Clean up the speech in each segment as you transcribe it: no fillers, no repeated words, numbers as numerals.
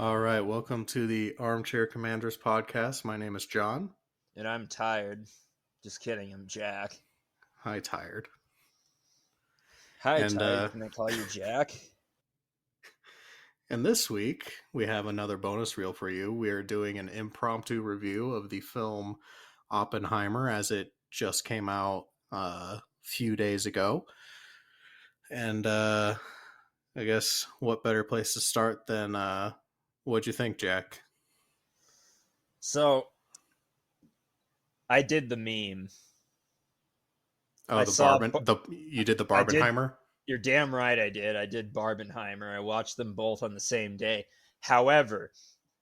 All right, welcome to the Armchair Commanders podcast. My name is John. And I'm tired. Just kidding, I'm Jack. Hi, tired. Hi, And tired. Can I call you Jack? and this week we have another bonus reel for you. We are doing an impromptu review of the film Oppenheimer as it just came out a few days ago. And I guess what better place to start than what'd you think, Jack? So, I did the meme. Oh, I the saw. you did the I did. Barbenheimer? You're damn right. I did. I did Barbenheimer. I watched them both on the same day. However,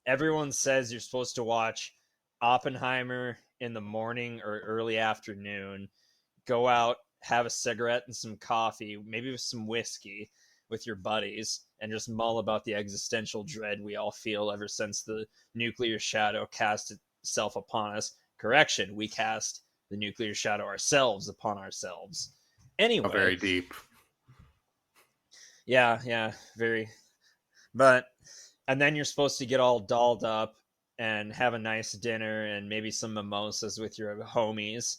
everyone says you're supposed to watch Oppenheimer in the morning or early afternoon. Go out, have a cigarette and some coffee, maybe with some whiskey, with your buddies, and just mull about the existential dread we all feel ever since the nuclear shadow cast itself upon us. Correction, we cast the nuclear shadow ourselves upon ourselves. Oh, Anyway, very deep. yeah, very. But, and then you're supposed to get all dolled up and have a nice dinner and maybe some mimosas with your homies,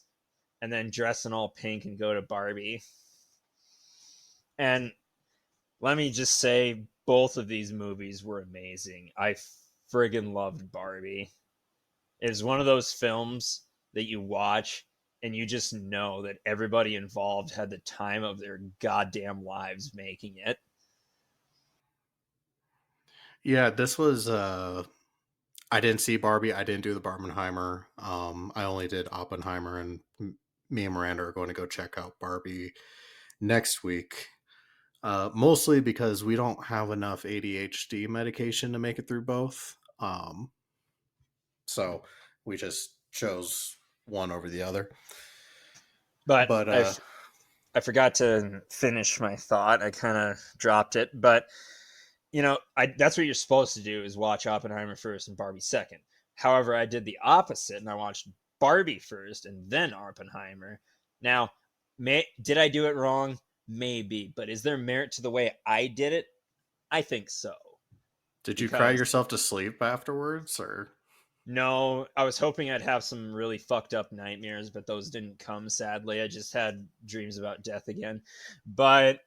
and then dress in all pink and go to Barbie. And let me just say, both of these movies were amazing. I friggin' loved Barbie. It was one of those films that you watch and you just know that everybody involved had the time of their goddamn lives making it. Yeah, this was I didn't see Barbie. I didn't do the Barbenheimer. I only did Oppenheimer, and me and Miranda are going to go check out Barbie next week. Mostly because we don't have enough ADHD medication to make it through both. So we just chose one over the other. But But I forgot to finish my thought. I kind of dropped it. But, that's what you're supposed to do is watch Oppenheimer first and Barbie second. However, I did the opposite and I watched Barbie first and then Oppenheimer. Now, did I do it wrong? Maybe. But is there merit to the way I did it? I think so. did you cry Because yourself to sleep afterwards, or? no, I was hoping I'd have some really fucked up nightmares, but those didn't come, sadly. I just had dreams about death again. But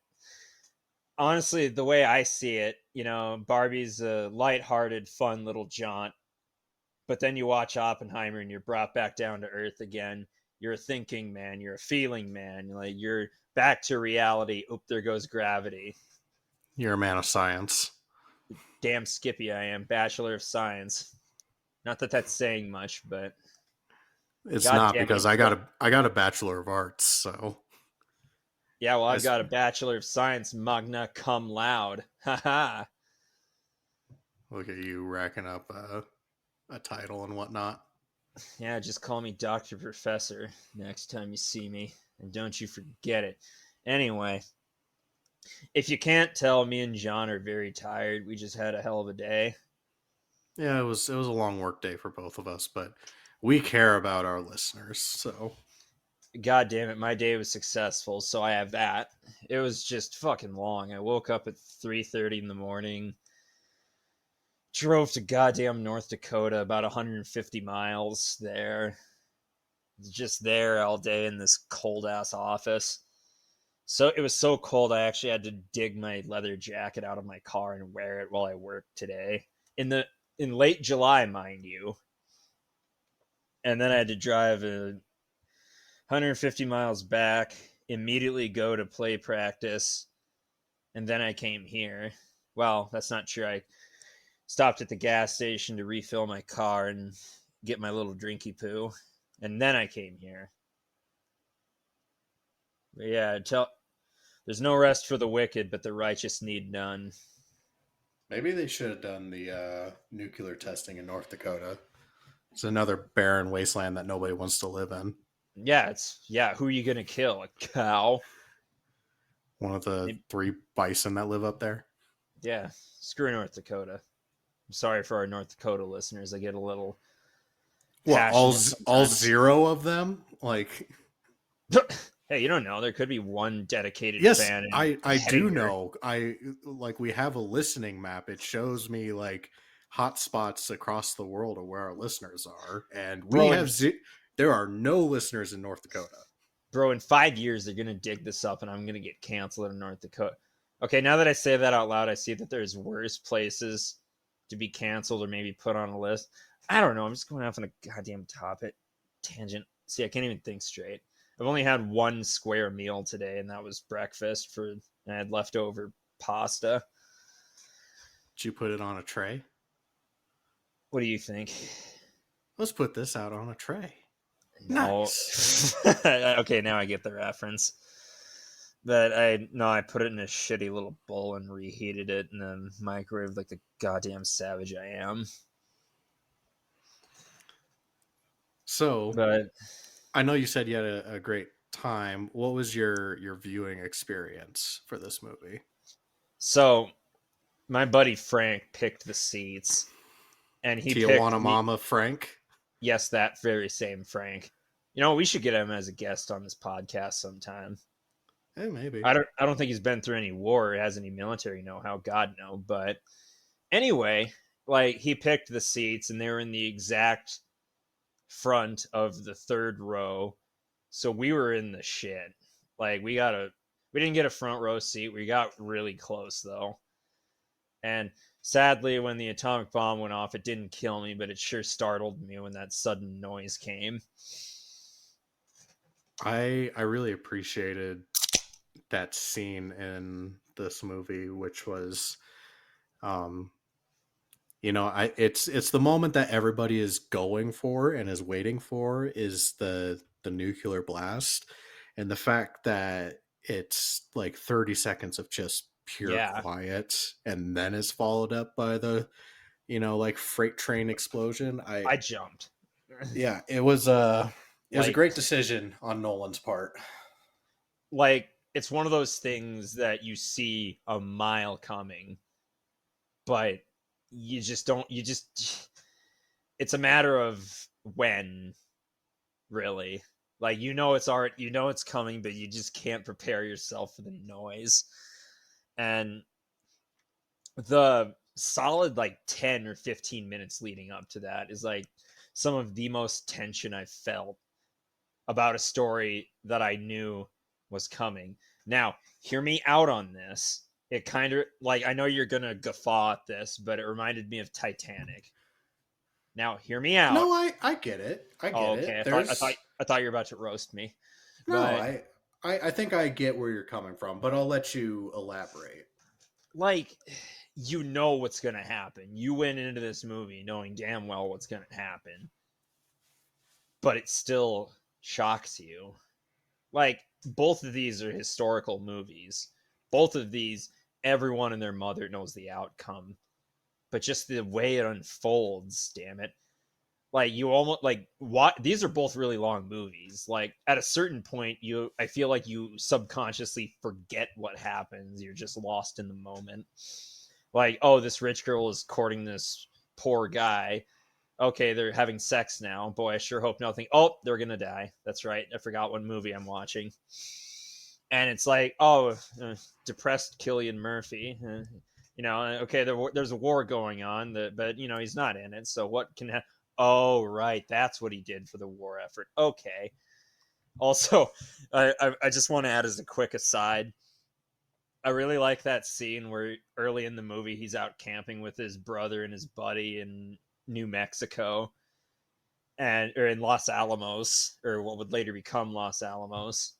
honestly, the way I see it, Barbie's a lighthearted, fun little jaunt. But then you watch Oppenheimer and you're brought back down to earth again. You're a thinking man. You're a feeling man. Like you're back to reality. Oop, there goes gravity. You're a man of science. Damn Skippy, I am. Bachelor of Science. Not that that's saying much, but It's God not damn it. because I got a Bachelor of Arts, so Yeah, well, I I've got a Bachelor of Science magna cum laude. Haha. look at you racking up a title and whatnot. Yeah, just call me Dr. Professor next time you see me. And don't you forget it. Anyway, if you can't tell, me and John are very tired. We just had a hell of a day. Yeah, it was a long work day for both of us, but we care about our listeners, so God damn it, my day was successful, so I have that. It was just fucking long. I woke up at 3:30 in the morning, drove to goddamn North Dakota, about 150 miles there. Just there all day in this cold ass office. So it was so cold I actually had to dig my leather jacket out of my car and wear it while I worked today. In late July, mind you. And then I had to drive 150 miles back, immediately go to play practice, and then I came here. Well, that's not true. I stopped at the gas station to refill my car and get my little drinky poo, and then I came here. But yeah, there's no rest for the wicked, but the righteous need none. maybe they should have done the nuclear testing in North Dakota. It's another barren wasteland that nobody wants to live in. Yeah, who are you gonna kill? A cow? One of the three bison that live up there. Yeah, screw North Dakota. I'm sorry for our North Dakota listeners. I get a little What, all passionate all sometimes. zero of them? Like, Hey, you don't know. There could be one dedicated yes, fan in I do Hettinger. know. We have a listening map. It shows me like hot spots across the world of where our listeners are, and we bro. have there are no listeners in North Dakota. Bro, in 5 years they're gonna dig this up, and I'm gonna get canceled in North Dakota. Okay, now that I say that out loud, I see that there's worse places to be canceled or maybe put on a list. I don't know. I'm just going off on a goddamn topic tangent. See, I can't even think straight. I've only had one square meal today, and that was breakfast. And I had leftover pasta. Did you put it on a tray? What do you think? Let's put this out on a tray. No. Nice. Okay, now I get the reference. But I put it in a shitty little bowl and reheated it in the microwave like the goddamn savage I am. So But I know you said you had a great time. What was your viewing experience for this movie? so my buddy Frank picked the seats, and he picked Tijuana me. Mama Frank? Yes, that very same Frank. You know, we should get him as a guest on this podcast sometime. Maybe. I don't think he's been through any war or has any military know-how, God no. But anyway, like he picked the seats and they were in the exact front of the third row. So we were in the shit. Like we didn't get a front row seat. We got really close though. And sadly when the atomic bomb went off, it didn't kill me, but it sure startled me when that sudden noise came. I really appreciated that scene in this movie, which was um it's the moment that everybody is going for and is waiting for is the nuclear blast, and the fact that it's like 30 seconds of just pure Yeah, quiet and then is followed up by the like freight train explosion. I I jumped. Yeah, it was a like great decision on Nolan's part. like it's one of those things that you see a mile coming, but you just don't you just it's a matter of when, really. Like you know it's art, you know it's coming, but you just can't prepare yourself for the noise. And the solid like 10 or 15 minutes leading up to that is like some of the most tension I've felt about a story that I knew was coming. Now, hear me out on this. It kind of like I know you're gonna guffaw at this, but it reminded me of Titanic. Now, hear me out. No, I get it. I Oh, get okay. it. I thought you were about to roast me, No, but I think I get where you're coming from, but I'll let you elaborate. like, you know what's gonna happen. You went into this movie knowing damn well what's gonna happen, but it still shocks you. Like, both of these are historical movies. Both of these, everyone and their mother knows the outcome, but just the way it unfolds, damn it. Like you almost like what these are both really long movies. Like at a certain point, I feel like you subconsciously forget what happens. You're just lost in the moment. Like, oh, this rich girl is courting this poor guy. Okay, they're having sex now. Boy, I sure hope nothing. Oh, they're gonna die. That's right. I forgot what movie I'm watching. And it's like, oh, depressed Killian Murphy. Okay, there's a war going on, but he's not in it. So what can? Oh, right, that's what he did for the war effort. Okay. Also, I just want to add as a quick aside, I really like that scene where early in the movie he's out camping with his brother and his buddy in New Mexico or in Los Alamos, or what would later become Los Alamos.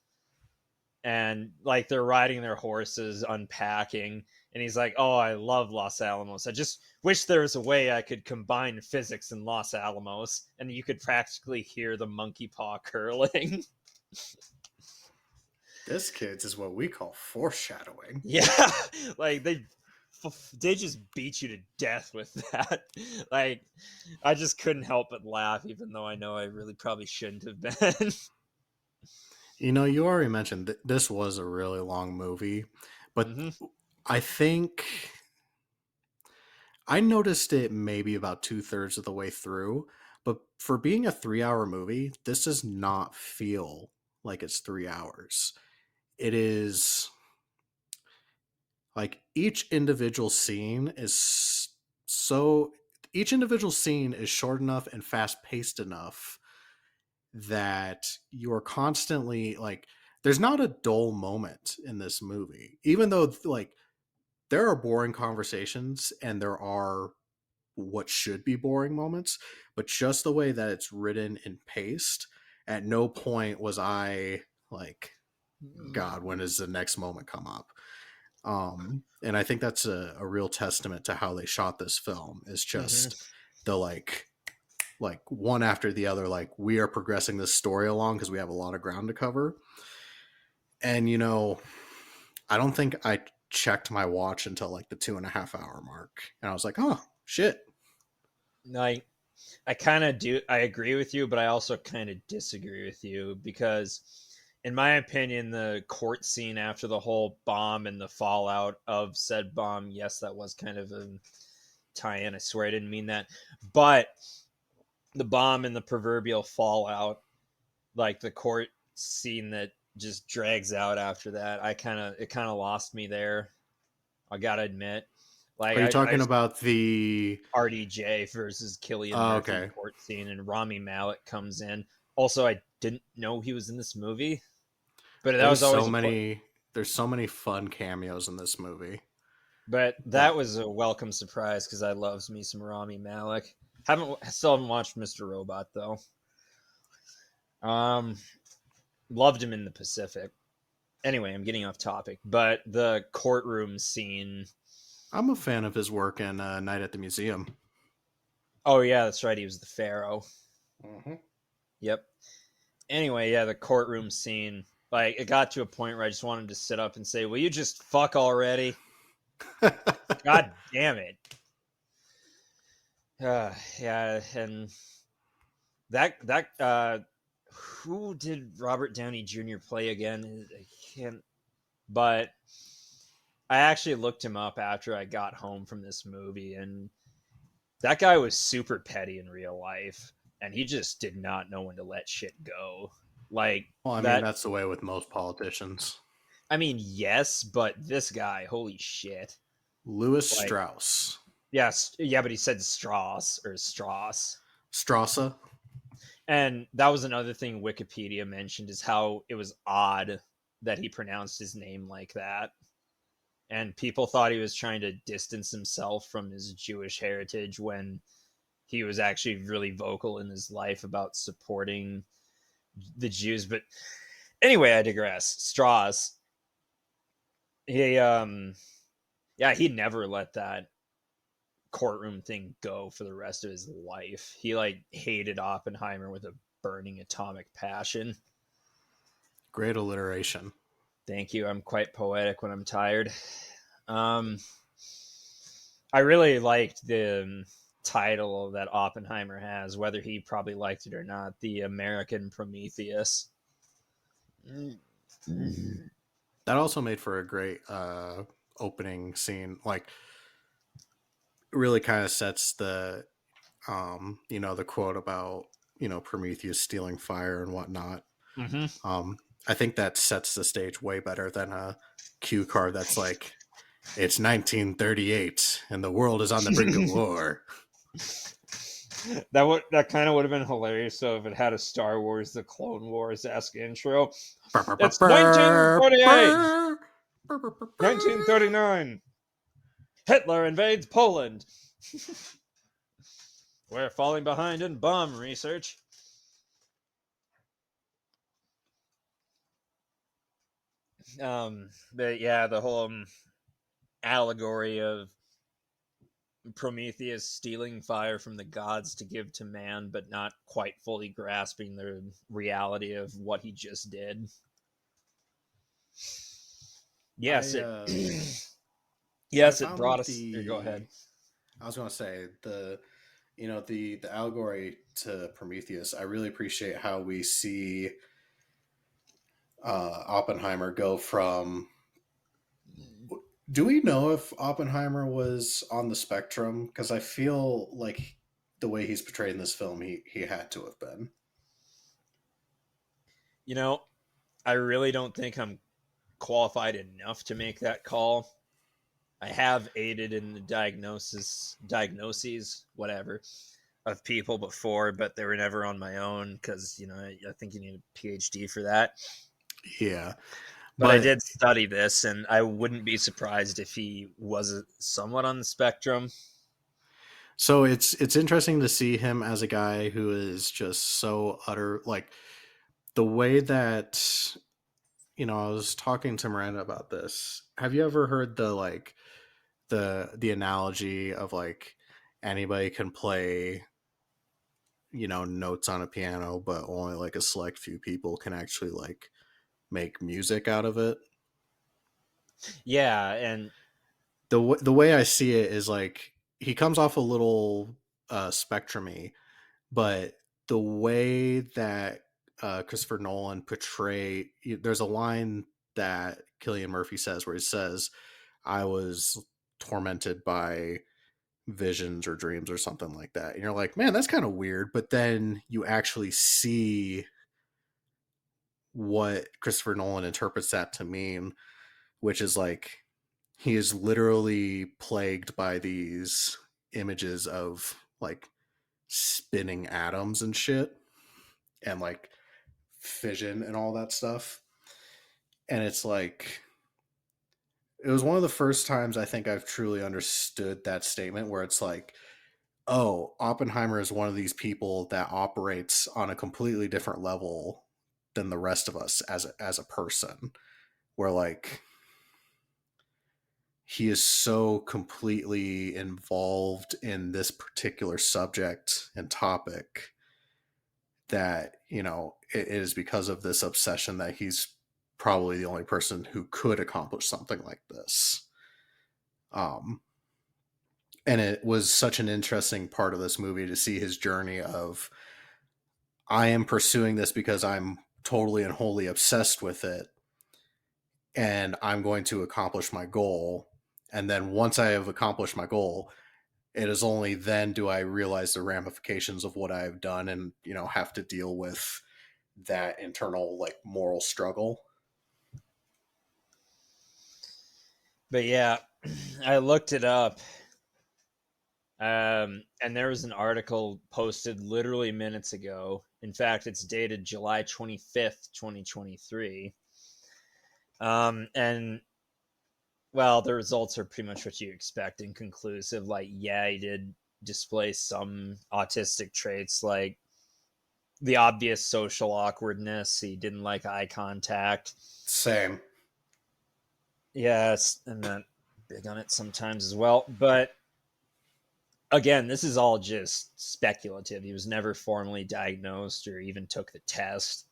And like they're riding their horses, unpacking, and he's like, "Oh, I love Los Alamos. I just wish there was a way I could combine physics in Los Alamos." And you could practically hear the monkey paw curling. This, kids, is what we call foreshadowing. Yeah, like they just beat you to death with that. Like I just couldn't help but laugh, even though I know I really probably shouldn't have been. You already mentioned this was a really long movie, but Mm-hmm. I think I noticed it maybe about 2/3 of the way through. But for being a 3-hour movie, this does not feel like it's 3 hours. It is like each individual scene is so each individual scene is short enough and fast paced enough that you're constantly like, there's not a dull moment in this movie, even though like there are boring conversations and there are what should be boring moments, but just the way that it's written and paced, at no point was I like, God, when does the next moment come up? And I think that's a real testament to how they shot this film, is Mm-hmm. just the like one after the other, like we are progressing this story along because we have a lot of ground to cover. And I don't think I checked my watch until like the 2.5 hour mark, and I was like, oh shit. Like, I kind of do. I agree with you, but I also kind of disagree with you because, in my opinion, the court scene after the whole bomb and the fallout of said bomb, yes, that was kind of a tie-in. I swear I didn't mean that, but the bomb and the proverbial fallout, like the court scene that just drags out after that, it kind of lost me there. I gotta admit, like Are you I talking about the RDJ versus Killian Murphy okay. court scene, and Rami Malek comes in. Also, I didn't know he was in this movie, but that There's was so always many there's so many fun cameos in this movie but that that was a welcome surprise because I loves me some Rami Malek. Still haven't watched Mr. Robot though. Um, Loved him in the Pacific. Anyway, I'm getting off topic, but the courtroom scene. I'm a fan of his work in Night at the Museum. Oh yeah, that's right. He was the Pharaoh. Mm-hmm. Yep. Anyway, yeah, the courtroom scene. Like, it got to a point where I just wanted to sit up and say, "Will you just fuck already?" God damn it. Yeah, and that who did Robert Downey Jr. play again? I can't. But I actually looked him up after I got home from this movie, and that guy was super petty in real life, and he just did not know when to let shit go. Like Well, I mean, that. that's the way with most politicians. I mean, yes, but this guy, holy shit! Louis Like, Strauss. yes, yeah, but he said Strauss or Strauss. Strassa. And that was another thing Wikipedia mentioned is how it was odd that he pronounced his name like that. And people thought he was trying to distance himself from his Jewish heritage when he was actually really vocal in his life about supporting the Jews. But anyway, I digress. Strauss, he yeah, he never let that courtroom thing go for the rest of his life. He like hated Oppenheimer with a burning atomic passion. Great alliteration. Thank you. I'm quite poetic when I'm tired. Um, I really liked the title that Oppenheimer has, whether he probably liked it or not. The American Prometheus. That also made for a great opening scene. Like, really kind of sets the quote about Prometheus stealing fire and whatnot. Mm-hmm. I think that sets the stage way better than a cue card that's like, it's 1938 and the world is on the brink of war. That kind of would have been hilarious. So if it had a Star Wars: The Clone Wars esque intro, it's 1938, 1939. Hitler invades Poland. We're falling behind in bomb research. But yeah, the whole allegory of Prometheus stealing fire from the gods to give to man, but not quite fully grasping the reality of what he just did. Yes, I it. I Yes, it found brought with us. Go ahead. I was going to say the allegory to Prometheus. I really appreciate how we see Oppenheimer go from. Do we know if Oppenheimer was on the spectrum? Because I feel like the way he's portrayed in this film, he had to have been. You know, I really don't think I'm qualified enough to make that call. I have aided in the diagnoses, whatever, of people before, but they were never on my own because I think you need a PhD for that. Yeah. But I But did study this, and I wouldn't be surprised if he was somewhat on the spectrum. so it's interesting to see him as a guy who is just so utter, like, the way that, I was talking to Miranda about this. Have you ever heard the analogy of like anybody can play, notes on a piano, but only like a select few people can actually like make music out of it? Yeah, and The way I see it is like he comes off a little spectrumy, but the way that Christopher Nolan there's a line that Killian Murphy says where he says, "I was tormented by visions or dreams or something like that," and you're like, man, that's kind of weird. But then you actually see what Christopher Nolan interprets that to mean, which is like he is literally plagued by these images of like spinning atoms and shit, and like fission and all that stuff. And it's like, it was one of the first times I think I've truly understood that statement where it's like, oh, Oppenheimer is one of these people that operates on a completely different level than the rest of us as a person, where like he is so completely involved in this particular subject and topic that, it is because of this obsession that he's probably the only person who could accomplish something like this. Um, and it was such an interesting part of this movie to see his journey of, I am pursuing this because I'm totally and wholly obsessed with it, and I'm going to accomplish my goal. And then once I have accomplished my goal, it is only then do I realize the ramifications of what I've done, and have to deal with that internal like moral struggle. but yeah, I looked it up, and there was an article posted literally minutes ago. In fact, it's dated July 25th, 2023. And well, the results are pretty much what you expect, inconclusive. Like, yeah, he did display some autistic traits, like the obvious social awkwardness. He didn't like eye contact. Same. Yes, I'm not big on it sometimes as well. But again, this is all just speculative. He was never formally diagnosed or even took the test.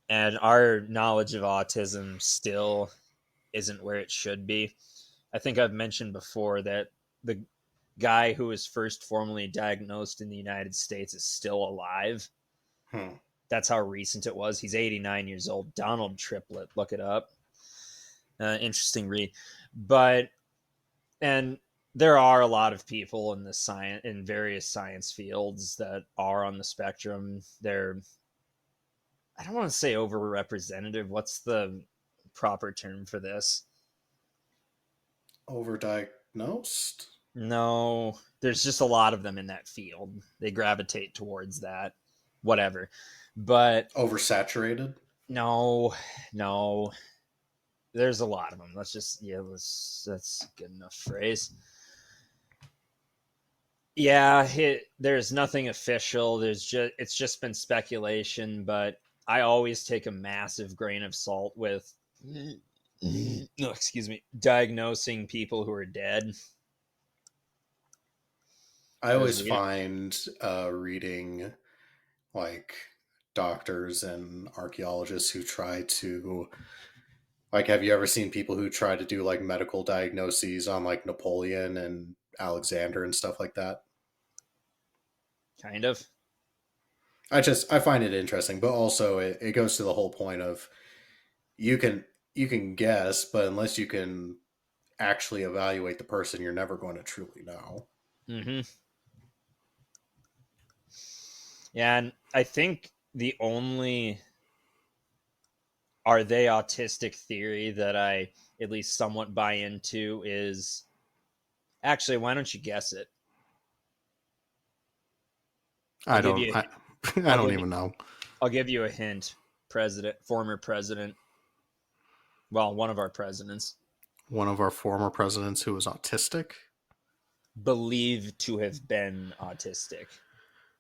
And our knowledge of autism still isn't where it should be. I think I've mentioned before that the guy who was first formally diagnosed in the United States is still alive. Hmm. That's how recent it was. He's 89 years old. Donald Triplett, look it up. Interesting read. But and there are a lot of people in the science in various science fields that are on the spectrum. They're, I don't want to say overrepresentative. What's the proper term for this? Overdiagnosed? No, there's just a lot of them in that field. They gravitate towards that, whatever. But Oversaturated? no, no, there's a lot of them. Let's just, yeah, that's a good enough phrase. Yeah, there's nothing official. It's just been speculation, but I always take a massive grain of salt with no, excuse me, diagnosing people who are dead. I Because always find reading like doctors and archaeologists who try to, like, have you ever seen people who try to do like medical diagnoses on like Napoleon and Alexander and stuff like that? kind of. I find it interesting, but also it goes to the whole point of, you can you can guess, but unless you can actually evaluate the person, you're never going to truly know. Hmm. Yeah, and I think the only are they autistic theory that I at least somewhat buy into is actually, why don't you guess it? I'll I give don't. you I I'll don't give even know. I'll give you a hint. Former president, well, one of our presidents, One of our former presidents who was autistic. believed to have been autistic,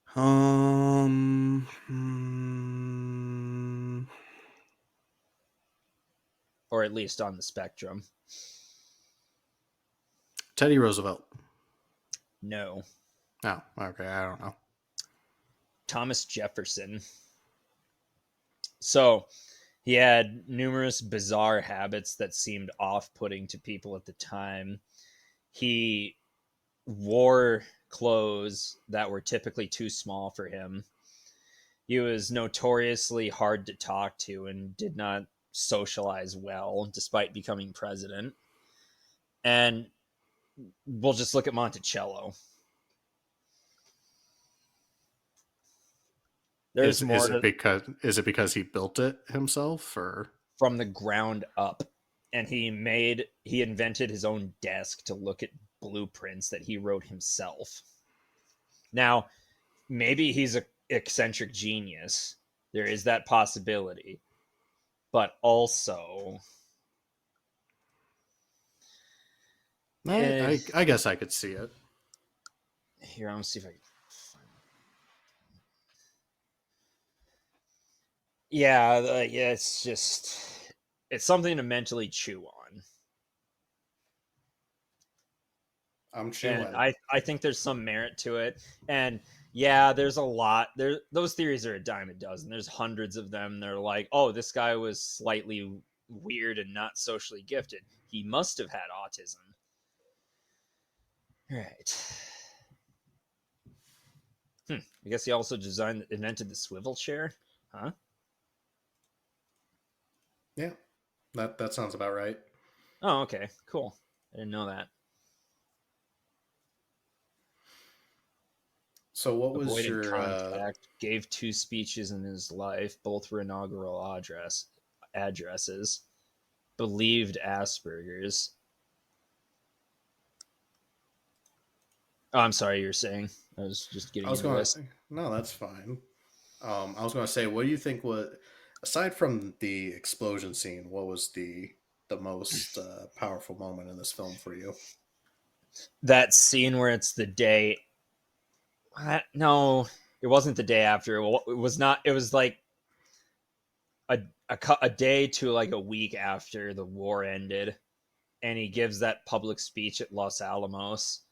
Hmm, or at least on the spectrum. Teddy Roosevelt. No. Oh, okay. I don't know. Thomas Jefferson. So he had numerous bizarre habits that seemed off putting to people at the time. He wore clothes that were typically too small for him. He was notoriously hard to talk to and did not socialize well despite becoming president. And we'll just look at Monticello. There's Is more it to because he built it himself or? from the ground up, and he invented his own desk to look at blueprints that he wrote himself. Now, maybe he's a eccentric genius. There is that possibility. But also, eh, I guess I could see it. here, I'm gonna see if I can find. Yeah, yeah, it's something to mentally chew on. I'm And chewing. I think there's some merit to it. And yeah, there's a lot. Those theories are a dime a dozen. There's hundreds of them. They're like, oh, this guy was slightly weird and not socially gifted. He must have had autism. Right. I guess he also invented the swivel chair. Huh? Yeah, that sounds about right. Oh, okay. Cool. I didn't know that. So, what was Avoided your contact, gave two speeches in his life, both were inaugural addresses, believed Asperger's. Oh, I'm sorry, you're saying. I was just I getting was into going this. to. No, that's fine. I was going to say, what do you think was, aside from the explosion scene, what was the most powerful moment in this film for you? That scene where it's the day. No, it wasn't the day after. It was not. It was like a day to like a week after the war ended, and he gives that public speech at Los Alamos,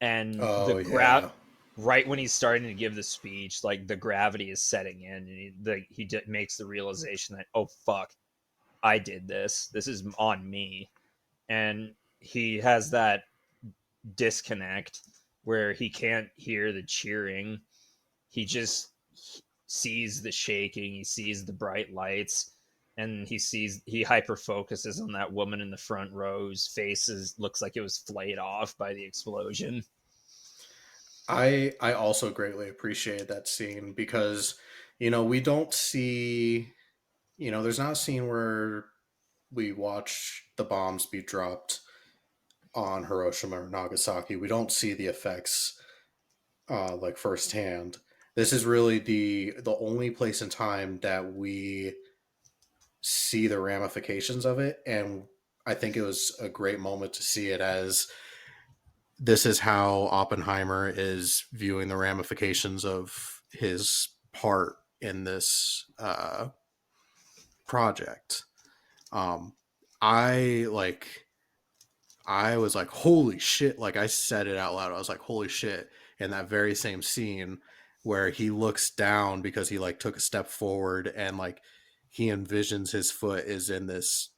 and Oh yeah, right when he's starting to give the speech, like the gravity is setting in, and he makes the realization that, oh fuck, I did this. This is on me, and he has that disconnect where he can't hear the cheering. He just sees the shaking, he sees the bright lights, and he hyper focuses on that woman in the front row whose face looks like it was flayed off by the explosion. I also greatly appreciated that scene because we don't see there's not a scene where we watch the bombs be dropped on Hiroshima or Nagasaki. We don't see the effects like firsthand. This is really the only place in time that we see the ramifications of it, and I think it was a great moment to see it as this is how Oppenheimer is viewing the ramifications of his part in this project. Um, I like I was like, holy shit. Like, I said it out loud. I was like, holy shit. In that very same scene where he looks down because he like took a step forward and like he envisions his foot is in this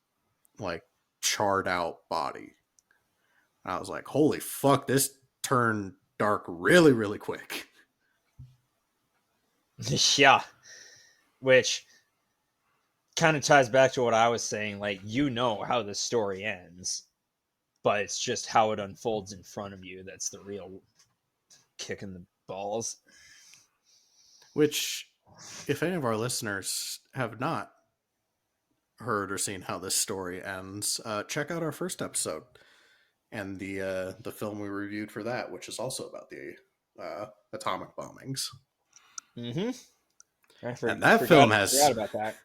like charred out body. I was like, holy fuck, this turned dark really, really quick. Yeah, which kind of ties back to what I was saying. Like, you know how the story ends, but it's just how it unfolds in front of you that's the real kick in the balls. Which, if any of our listeners have not heard or seen how this story ends, check out our first episode and the film we reviewed for that, which is also about the atomic bombings. Mm-hmm. I And that forgot film forgot has about that.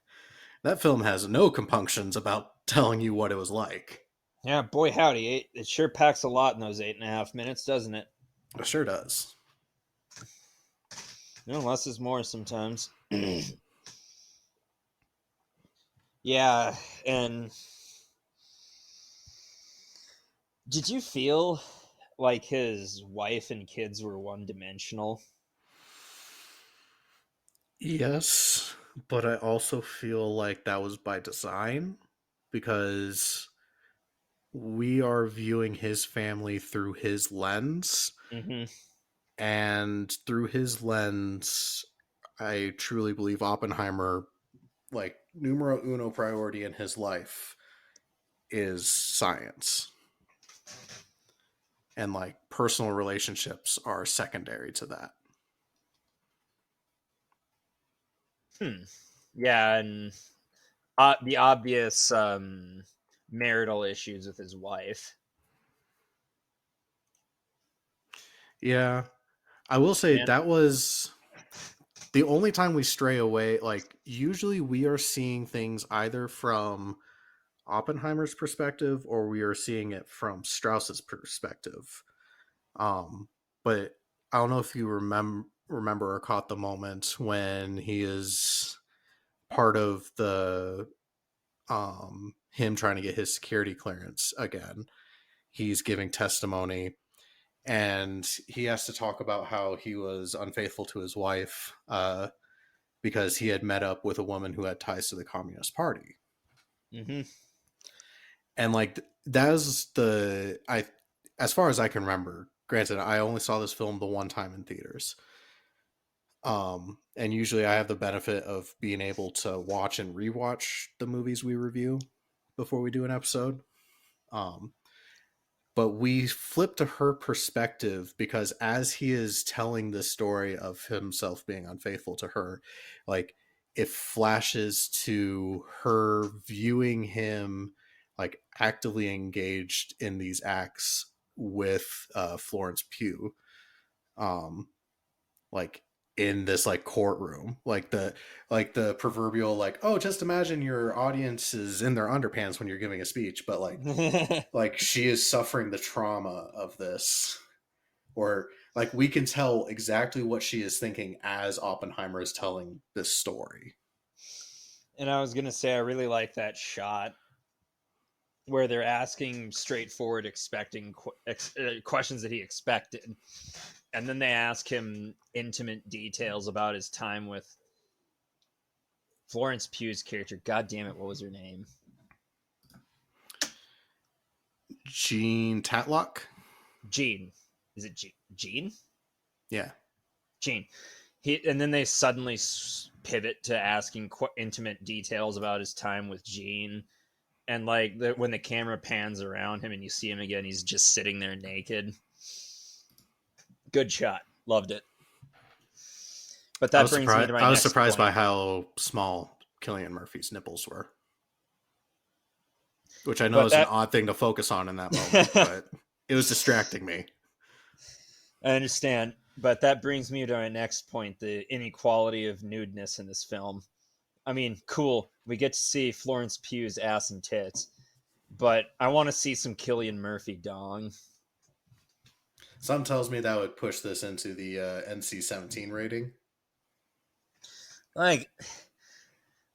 that film has no compunctions about telling you what it was like. Yeah, boy howdy, it sure packs a lot in those 8.5 minutes, doesn't it? It sure does. No, less is more sometimes. Yeah, and did you feel like his wife and kids were one dimensional? Yes, but I also feel like that was by design because we are viewing his family through his lens, Mm-hmm. and through his lens, I truly believe Oppenheimer, like numero uno priority in his life, is science, and like personal relationships are secondary to that. Hmm. Yeah, and the obvious marital issues with his wife. Yeah, I will say And that was the only time we stray away. Like usually we are seeing things either from Oppenheimer's perspective or we are seeing it from Strauss's perspective. But I don't know if you remember or caught the moment when he is part of the him trying to get his security clearance again. He's giving testimony and he has to talk about how he was unfaithful to his wife because he had met up with a woman who had ties to the Communist Party. mm-hmm. And like that is the I as far as I can remember, granted I only saw this film the one time in theaters. And usually I have the benefit of being able to watch and rewatch the movies we review before we do an episode. Um, but we flip to her perspective because as he is telling the story of himself being unfaithful to her, like it flashes to her viewing him like actively engaged in these acts with Florence Pugh. Um, like in this like courtroom, like the proverbial like, oh, just imagine your audience is in their underpants when you're giving a speech, but like she is suffering the trauma of this, or like we can tell exactly what she is thinking as Oppenheimer is telling this story. And I was gonna say I really like that shot where they're asking straightforward, expecting questions that he expected, and then they ask him intimate details about his time with Florence Pugh's character. God damn it, what was her name? Jean Tatlock. Jean. Is it Jean? Yeah. Jean. And then they suddenly pivot to asking intimate details about his time with Jean. And like when the camera pans around him and you see him again, he's just sitting there naked. Good shot. Loved it. But I that was brings me surprised to my I was next surprised by point. how small Killian Murphy's nipples were, which I know But is an that odd thing to focus on in that moment, but it was distracting me. I understand. But that brings me to my next point, the inequality of nudeness in this film. I mean, cool. We get to see Florence Pugh's ass and tits, but I want to see some Killian Murphy dong. Some tells me that would push this into the NC-17 rating. Like,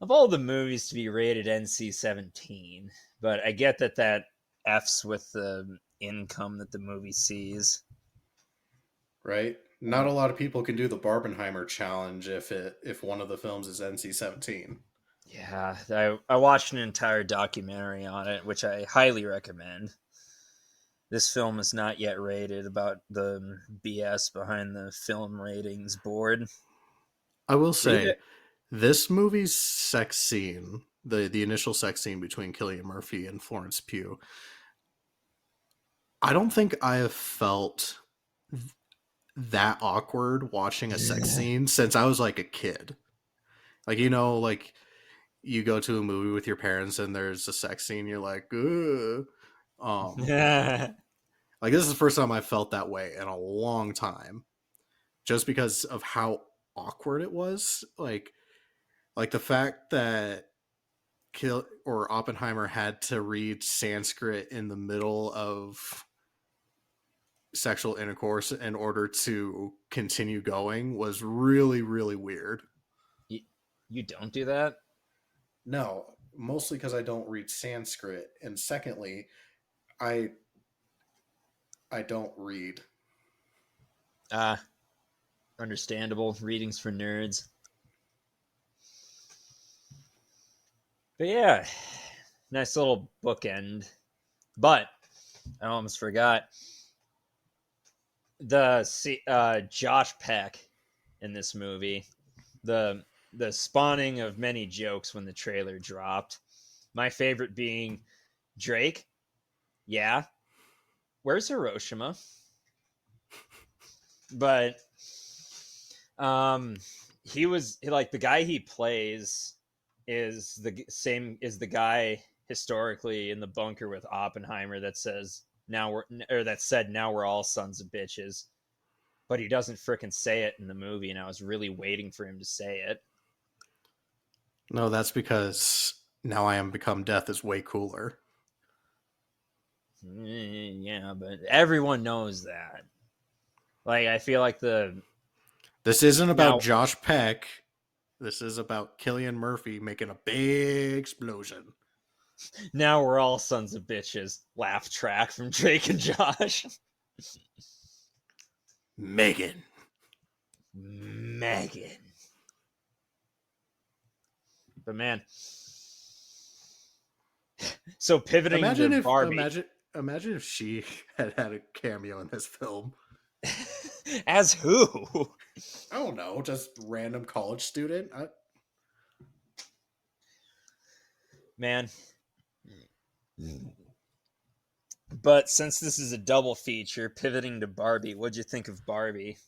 of all the movies to be rated NC-17, but I get that F's with the income that the movie sees. Right? Not a lot of people can do the Barbenheimer challenge if one of the films is NC-17. Yeah, I watched an entire documentary on it, which I highly recommend. This film is not yet rated about the BS behind the film ratings board. I will Read say it. this movie's sex scene, the initial sex scene between Cillian Murphy and Florence Pugh, I don't think I have felt that awkward watching a sex scene since I was like a kid. Like you go to a movie with your parents and there's a sex scene, you're like, ugh. Yeah. Like this is the first time I felt that way in a long time, just because of how awkward it was. Like the fact that Kill or Oppenheimer had to read Sanskrit in the middle of sexual intercourse in order to continue going was really, really weird. you, you don't do that? No, mostly because I don't read Sanskrit, and secondly, I I don't read. Ah, understandable. Readings for nerds. But yeah, nice little bookend. But I almost forgot Josh Peck in this movie. The the spawning of many jokes when the trailer dropped. My favorite being Drake. Yeah, where's Hiroshima? But um, he was like the guy he plays is the same is the guy historically in the bunker with Oppenheimer that says now we're or that said now we're all sons of bitches, but he doesn't fricking say it in the movie, and I was really waiting for him to say it. No, that's because Now I Am Become Death is way cooler. Yeah, but everyone knows that. Like I feel like the This isn't about now Josh Peck. This is about Killian Murphy making a big explosion. now we're all sons of bitches laugh track from Drake and Josh. Megan. Megan. But man, so pivoting to Imagine if Barbie. imagine if she had had a cameo in this film. As who? I don't know, just random college student. Man. But since this is a double feature, pivoting to Barbie, what'd you think of Barbie?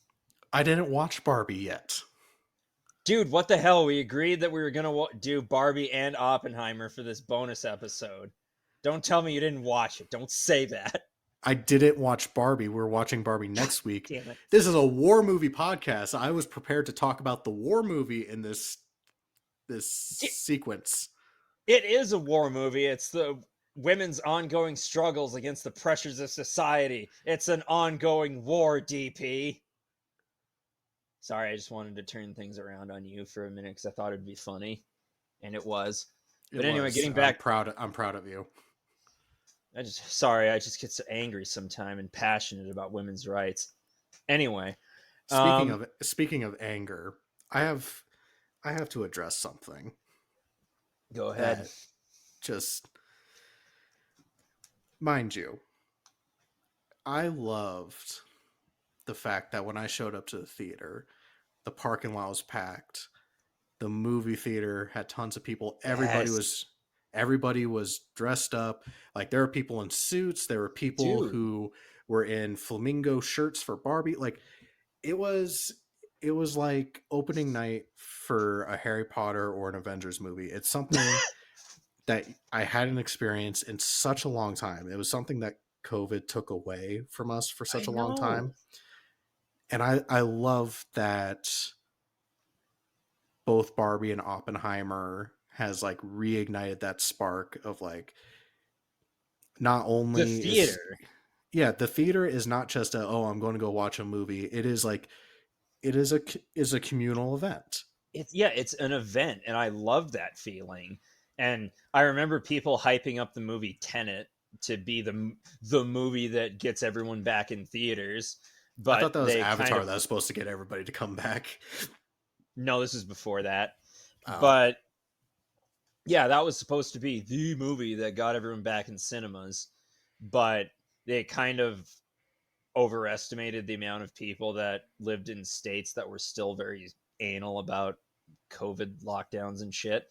I didn't watch Barbie yet. Dude, what the hell? We agreed that we were gonna do Barbie and Oppenheimer for this bonus episode. Don't tell me you didn't watch it. Don't say that. I didn't watch Barbie. We're watching Barbie next week. Damn it. This is a war movie podcast. I was prepared to talk about the war movie in this sequence. It is a war movie. It's the women's ongoing struggles against the pressures of society. It's an ongoing war, DP. Sorry, I just wanted to turn things around on you for a minute because I thought it'd be funny, and it was. It But anyway, was. getting back, I'm proud of you. I just get so angry sometime and passionate about women's rights. Anyway, Speaking um, of anger, I have to address something go ahead. that just mind you, I loved the fact that when I showed up to the theater, the parking lot was packed. The movie theater had tons of people. Yes, Everybody was dressed up. Like there were people in suits, there were people dude. who were in flamingo shirts for Barbie. Like it was it was like opening night for a Harry Potter or an Avengers movie. It's something that I hadn't experienced in such a long time. It was something that COVID took away from us for I such a long know. time. And I love that both Barbie and Oppenheimer has like reignited that spark of like not The only is theater. yeah, the theater is not just a oh I'm going to go watch a movie. It is like it is a communal event. It's an event, and I love that feeling. And I remember people hyping up the movie Tenet to be the movie that gets everyone back in theaters, I but thought that was they kind Avatar of that was supposed to get everybody to come back. no, this is before that. Oh, But yeah, that was supposed to be the movie that got everyone back in cinemas, but they kind of overestimated the amount of people that lived in states that were still very anal about COVID lockdowns and shit.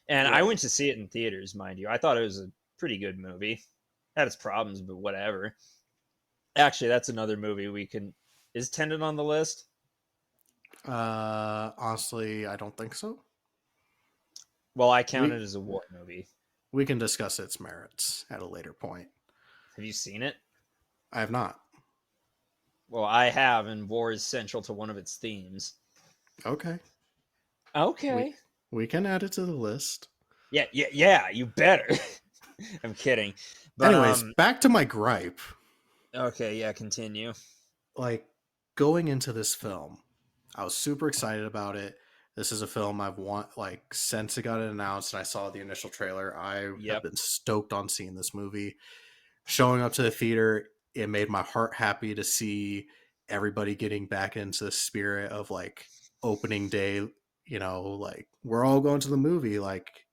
And I right. went to see it in theaters, mind you. I thought it was a pretty good movie. Had its problems, but whatever. Actually, that's another movie we can. Is Tenet on the list? Honestly, I don't think so. Well, I count We it as a war movie. we can discuss its merits at a later point. Have you seen it? I have not. Well, I have, and war is central to one of its themes. Okay. We Okay. we can add it to the list. Yeah, yeah, yeah. You better. I'm kidding, but Anyways, back to my gripe. okay, yeah. Continue. Like going into this film, I was super excited about it. This is a film I've want like since it got announced and I saw the initial trailer. I have Yep. been stoked on seeing this movie. Showing up to the theater, it made my heart happy to see everybody getting back into the spirit of like opening day. Like we're all going to the movie. Like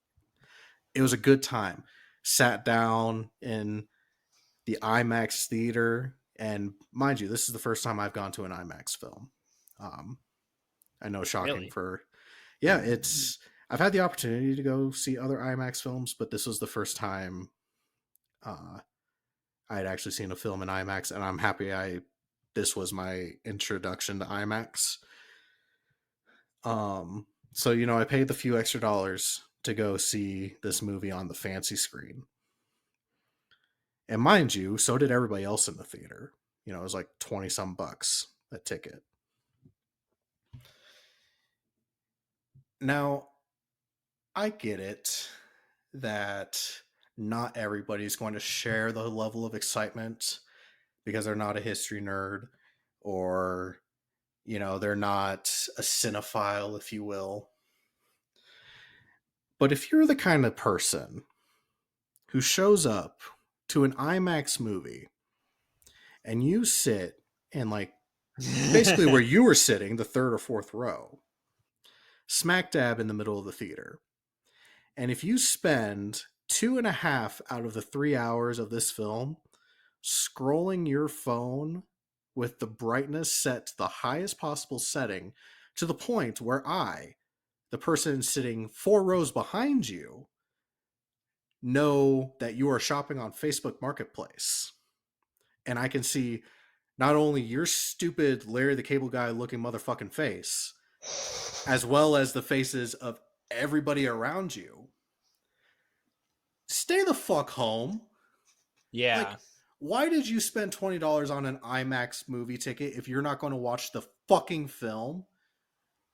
it was a good time. Sat down in the IMAX theater, and mind you, this is the first time I've gone to an IMAX film. Um, I know, shocking Really? for yeah. It's I've had the opportunity to go see other IMAX films, but this was the first time uh, I had actually seen a film in IMAX, and I'm happy I this was my introduction to IMAX. So I paid the few extra dollars to go see this movie on the fancy screen. And mind you, so did everybody else in the theater. It was like 20 some bucks a ticket. Now, I get it that not everybody's going to share the level of excitement because they're not a history nerd or, they're not a cinephile, if you will. But if you're the kind of person who shows up to an IMAX movie and you sit in like basically where you were sitting, the third or fourth row, smack dab in the middle of the theater. And if you spend 2.5 out of the 3 hours of this film scrolling your phone with the brightness set to the highest possible setting, to the point where the person sitting 4 rows behind you, know that you are shopping on Facebook Marketplace. And I can see not only your stupid Larry the Cable Guy looking motherfucking face, as well as the faces of everybody around you. Stay the fuck home. Yeah. Like, why did you spend $20 on an IMAX movie ticket if you're not going to watch the fucking film?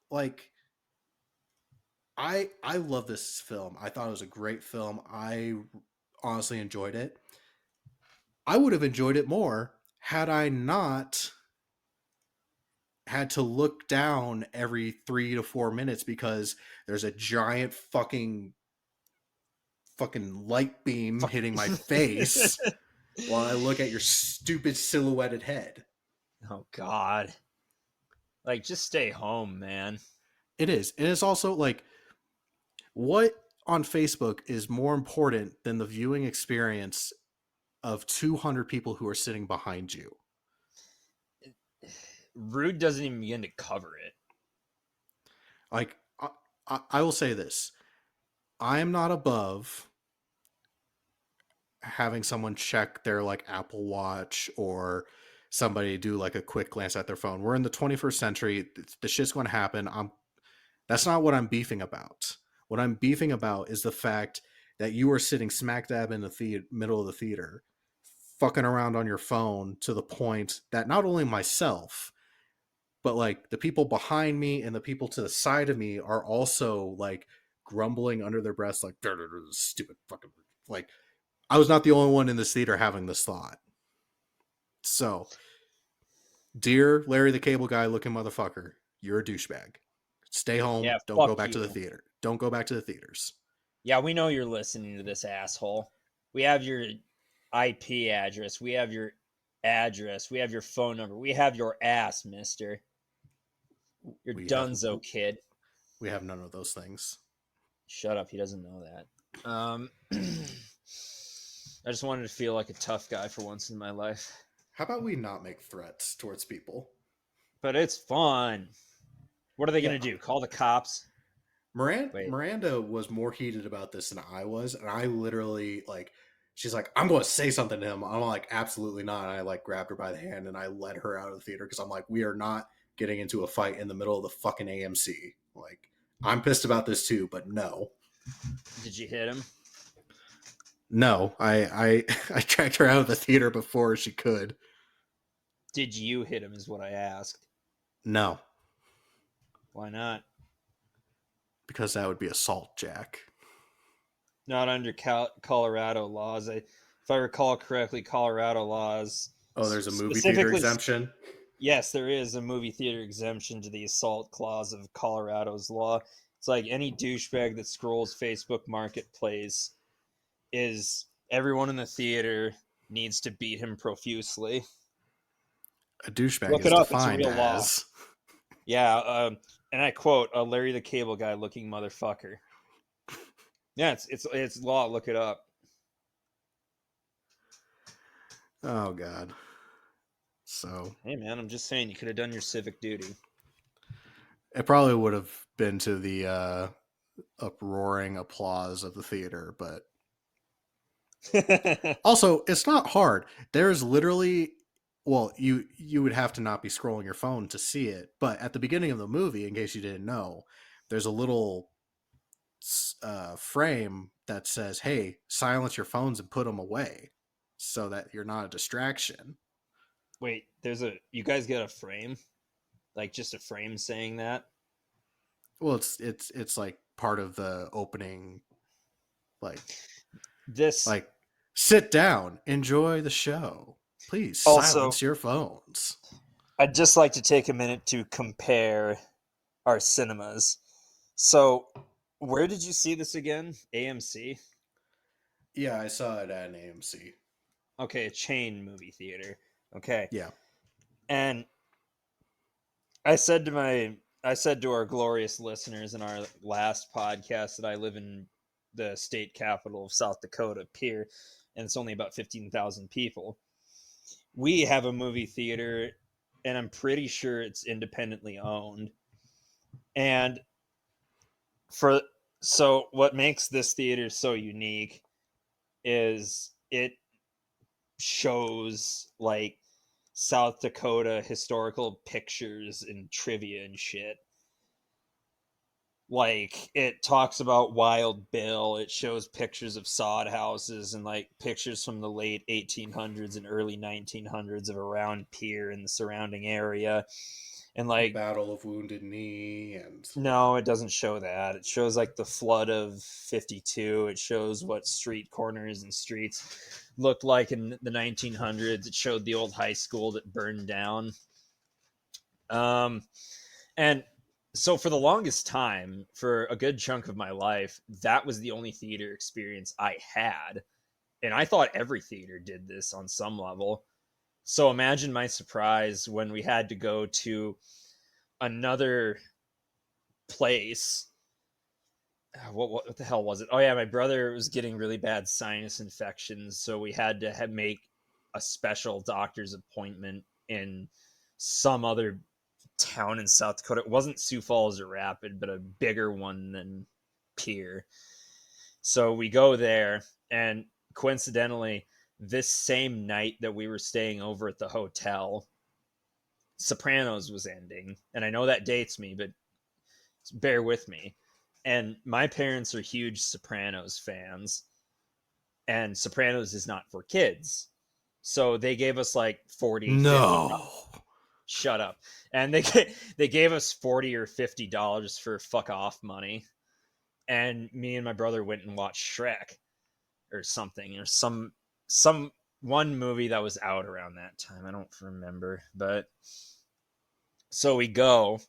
Like, I love this film. I thought it was a great film. I honestly enjoyed it. I would have enjoyed it more had I not had to look down every 3 to 4 minutes because there's a giant fucking light beam Fuck. hitting my face while I look at your stupid silhouetted head. Oh God. Like, just stay home, man. It is. And it's also like, what on Facebook is more important than the viewing experience of 200 people who are sitting behind you? Rude doesn't even begin to cover it. Like, I will say this: I am not above having someone check their like Apple Watch or somebody do like a quick glance at their phone. We're in the 21st century. The shit's going to happen. That's not what I'm beefing about. What I'm beefing about is the fact that you are sitting smack dab in the middle of the theater, fucking around on your phone to the point that not only myself, but like the people behind me and the people to the side of me are also like grumbling under their breaths, like stupid fucking like. I was not the only one in this theater having this thought. So, dear Larry the Cable Guy looking motherfucker, you're a douchebag. Stay home. Yeah, Don't go fuck back to the you. theater. Don't go back to the theaters. Yeah, we know you're listening to this asshole. We have your IP address. We have your address. We have your phone number. We have your ass, mister. You're We have dunzo, kid. we have none of those things. Shut up. He doesn't know that. I just wanted to feel like a tough guy for once in my life. How about we not make threats towards people? But it's fun. What are they Yeah, going to do? Call the cops? Wait. Miranda was more heated about this than I was, and I literally like. She's like, I'm going to say something to him. I'm like, absolutely not. And I like grabbed her by the hand and I led her out of the theater because I'm like, we are not getting into a fight in the middle of the fucking AMC. Like, I'm pissed about this too, but no. Did you hit him? No, I I tracked her out of the theater before she could. Did you hit him? Is what I asked. No, Why not? because that would be assault, Jack. Not under Colorado laws. If I recall correctly, Colorado laws Oh, there's a movie theater specifically. exemption. Yes, there is a movie theater exemption to the assault clause of Colorado's law. It's like any douchebag that scrolls Facebook Marketplace is everyone in the theater needs to beat him profusely. A douchebag Look is it up; it's a defined real law. as Yeah, and I quote a Larry the Cable Guy looking motherfucker. Yeah, it's law. Look it up. oh god. So Hey man, I'm just saying you could have done your civic duty. it probably would have been to the uproaring applause of the theater, but also it's not hard. There's literally, well, you would have to not be scrolling your phone to see it, but at the beginning of the movie, in case you didn't know, there's a little frame that says, "Hey, silence your phones and put them away, so that you're not a distraction." Wait, you guys got a frame? Like just a frame saying that? Well, it's like part of the opening, like This like sit down, enjoy the show. Please also, silence your phones. I'd just like to take a minute to compare our cinemas. So, where did you see this again? AMC? Yeah, I saw it at an AMC. Okay, a chain movie theater. Okay. Yeah. And I said to our glorious listeners in our last podcast that I live in the state capital of South Dakota, Pierre, and it's only about 15,000 people. We have a movie theater and I'm pretty sure it's independently owned. And for so what makes this theater so unique is it shows like South Dakota historical pictures and trivia and shit. Like it talks about Wild Bill, it shows pictures of sod houses and like pictures from the late 1800s and early 1900s of around Pierre and the surrounding area. And like Battle of Wounded Knee and no, it doesn't show that. It shows like the flood of 52. It shows what street corners and streets looked like in the 1900s. It showed the old high school that burned down. Um, and so for the longest time, for a good chunk of my life, that was the only theater experience I had. And I thought every theater did this on some level. So imagine my surprise when we had to go to another place. What the hell was it? Oh yeah, my brother was getting really bad sinus infections, so we had to make a special doctor's appointment in some other town in South Dakota. It wasn't Sioux Falls or Rapid, but a bigger one than Pierre. So we go there, and coincidentally, this same night that we were staying over at the hotel, Sopranos was ending, and I know that dates me, but bear with me. And my parents are huge Sopranos fans, and Sopranos is not for kids. So they gave us like 40, 50. no. Shut up. And they gave us 40 or $50 for fuck off money. And me and my brother went and watched Shrek or something, or some one movie that was out around that time. I don't remember, but so we go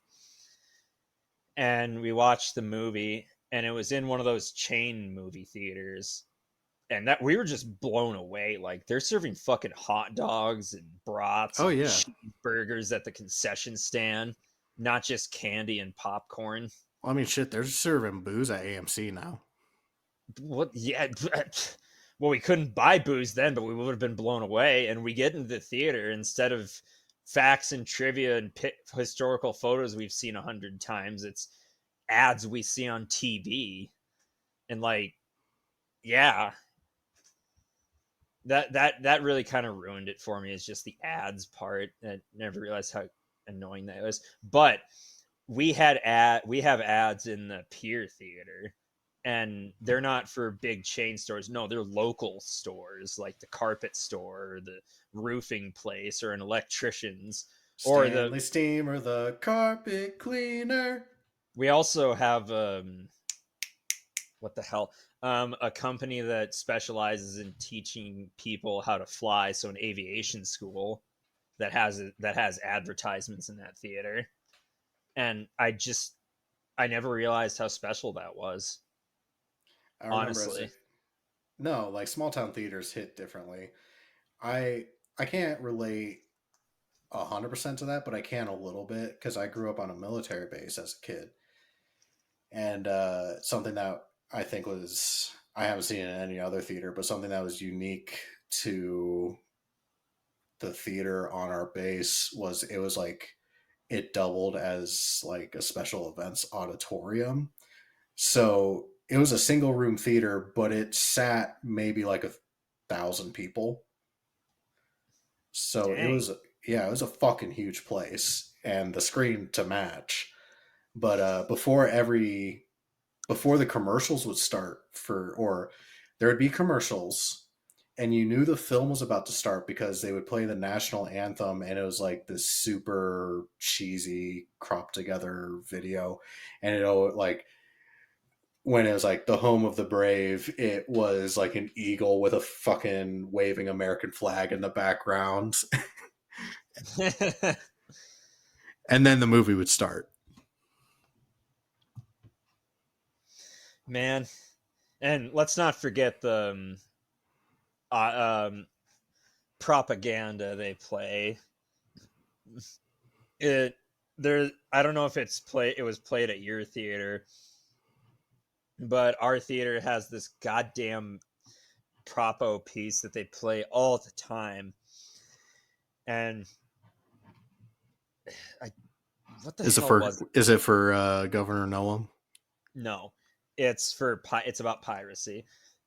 and we watched the movie, and it was in one of those chain movie theaters, and that we were just blown away. Like they're serving fucking hot dogs and brats Oh and yeah. cheeseburgers at the concession stand, not just candy and popcorn. Well, I mean, shit. They're serving booze at AMC now. What? Yeah. Well, we couldn't buy booze then, but we would have been blown away. And we get into the theater, instead of facts and trivia and historical photos we've seen 100 times, it's ads we see on TV. And like, yeah, that really kind of ruined it for me. Is just the ads part. I never realized how annoying that was. But we have ads in the Pier Theater, and they're not for big chain stores. No, they're local stores like the carpet store or the roofing place or an electrician's or the Stanley Steamer, the carpet cleaner. we also have what the hell, a company that specializes in teaching people how to fly, so an aviation school that has advertisements in that theater. And I never realized how special that was, I remember as a honestly. no, like small town theaters hit differently. I can't relate 100% to that, but I can a little bit because I grew up on a military base as a kid, and something that I think was I haven't seen in any other theater, but something that was unique to the theater on our base was it was like it doubled as like a special events auditorium. So it was a single room theater, but it sat maybe like 1,000 people. So it Dang. was yeah, it was a fucking huge place, and the screen to match. But before the commercials would start for or there would be commercials, and you knew the film was about to start because they would play the national anthem, and it was like this super cheesy cropped together video, and like when it was like the home of the brave, it was like an eagle with a fucking waving American flag in the background. And then the movie would start. Man, and let's not forget the uh, um, propaganda they play. It there. I don't know if it was played at your theater, but our theater has this goddamn propo piece that they play all the time, and I what the hell was it? Is it for Governor Nolan? No, it's about piracy,